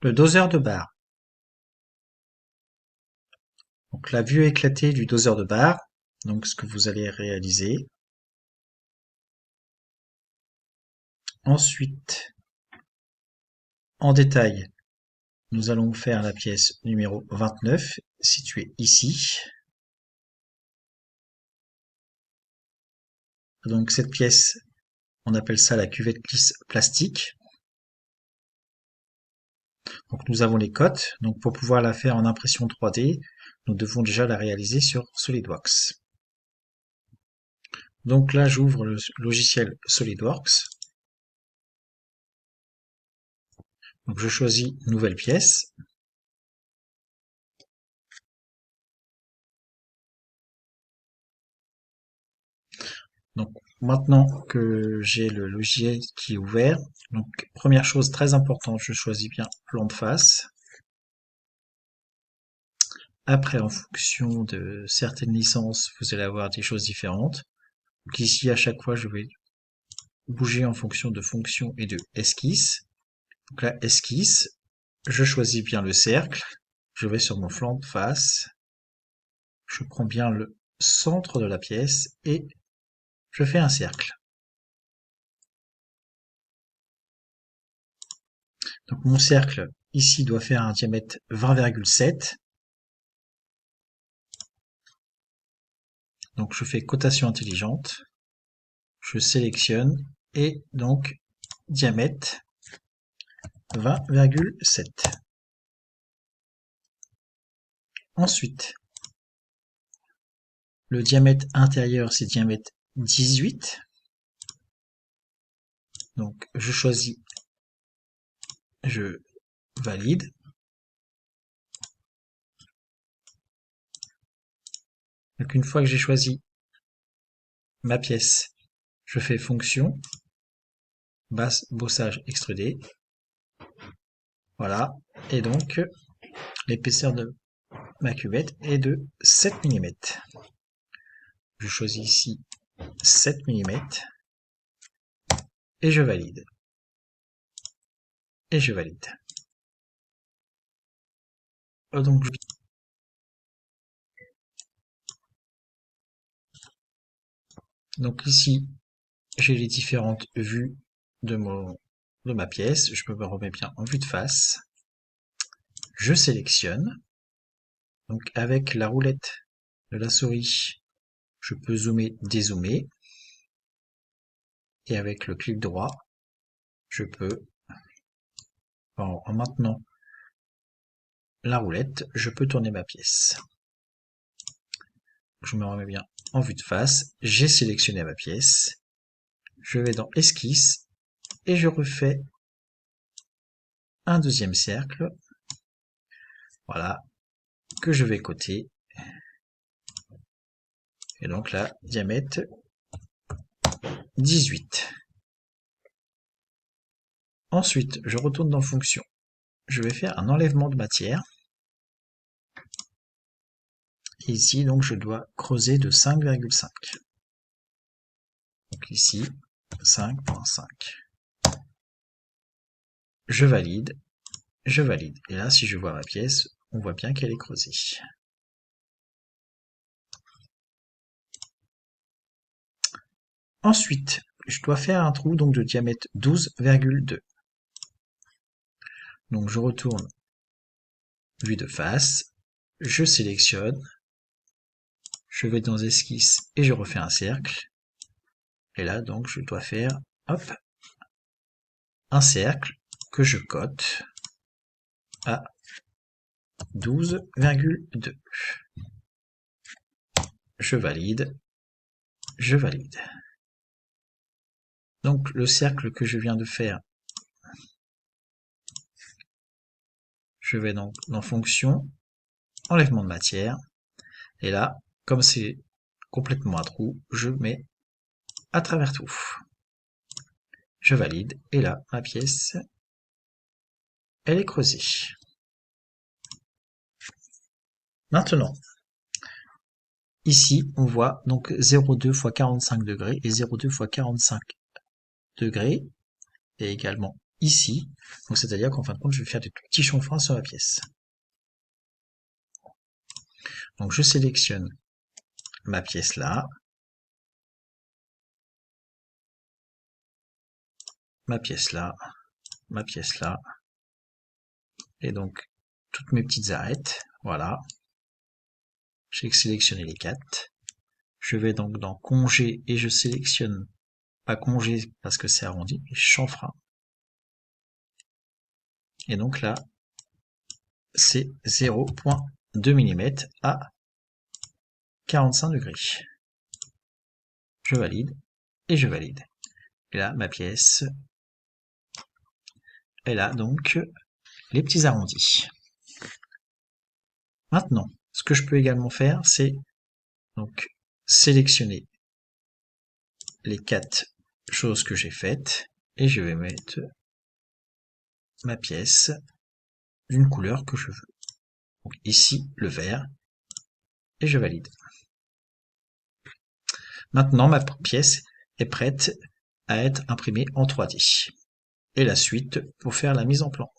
Le doseur de barre. Donc la vue éclatée du doseur de barre. Donc ce que vous allez réaliser. Ensuite, en détail, nous allons faire la pièce numéro 29, située ici. Donc cette pièce, on appelle ça la cuvette lisse plastique. Donc nous avons les cotes. Donc pour pouvoir la faire en impression 3D, nous devons déjà la réaliser sur SolidWorks. Donc là, j'ouvre le logiciel SolidWorks. Donc je choisis nouvelle pièce. Donc maintenant que j'ai le logiciel qui est ouvert, donc première chose très importante, je choisis bien plan de face. Après, en fonction de certaines licences, vous allez avoir des choses différentes. Donc ici, à chaque fois, je vais bouger en fonction de fonction et de esquisse. Donc là, esquisse, je choisis bien le cercle. Je vais sur mon flanc de face. Je prends bien le centre de la pièce et je fais un cercle. Donc mon cercle ici doit faire un diamètre 20,7. Donc je fais cotation intelligente. Je sélectionne et donc diamètre 20,7. Ensuite, le diamètre intérieur, c'est diamètre 18. Donc, je choisis, je valide. Donc, une fois que j'ai choisi ma pièce, je fais fonction, bossage extrudé. Voilà. Et donc, l'épaisseur de ma cuvette est de 7 mm. Je choisis ici 7 mm et je valide. Et je valide. Donc ici, j'ai les différentes vues de ma pièce. Je me remets bien en vue de face. Je sélectionne. Donc avec la roulette de la souris, je peux zoomer, dézoomer. Et avec le clic droit, je peux, en maintenant la roulette, je peux tourner ma pièce. Je me remets bien en vue de face. J'ai sélectionné ma pièce. Je vais dans esquisse et je refais un deuxième cercle. Voilà, que je vais coter. Et donc là, diamètre 18. Ensuite, je retourne dans fonction. Je vais faire un enlèvement de matière. Et ici, donc, je dois creuser de 5,5. Donc ici, 5,5. Je valide. Je valide. Et là, si je vois ma pièce, on voit bien qu'elle est creusée. Ensuite, je dois faire un trou donc de diamètre 12,2. Donc je retourne vue de face, je sélectionne, je vais dans esquisse et je refais un cercle. Et là donc je dois faire hop, un cercle que je cote à 12,2. Je valide, je valide. Donc le cercle que je viens de faire, je vais donc dans fonction, enlèvement de matière, et là, comme c'est complètement un trou, je mets à travers tout. Je valide, et là, ma pièce, elle est creusée. Maintenant, ici, on voit donc 0,2 x 45 degrés et 0,2 x 45 degrés, et également ici. Donc c'est-à-dire qu'en fin de compte, je vais faire des tout petits chanfreins sur la pièce. Donc je sélectionne ma pièce là, ma pièce là, ma pièce là, et donc toutes mes petites arêtes, voilà. J'ai sélectionné les 4. Je vais donc dans congé et je sélectionne, pas congé parce que c'est arrondi, mais chanfrein. Et donc là, c'est 0,2 mm à 45 degrés. Je valide et je valide. Et là, ma pièce, elle a donc les petits arrondis. Maintenant, ce que je peux également faire, c'est donc sélectionner les 4 choses que j'ai faites et je vais mettre ma pièce d'une couleur que je veux. Donc ici, le vert, et je valide. Maintenant, ma pièce est prête à être imprimée en 3D. Et la suite pour faire la mise en plan.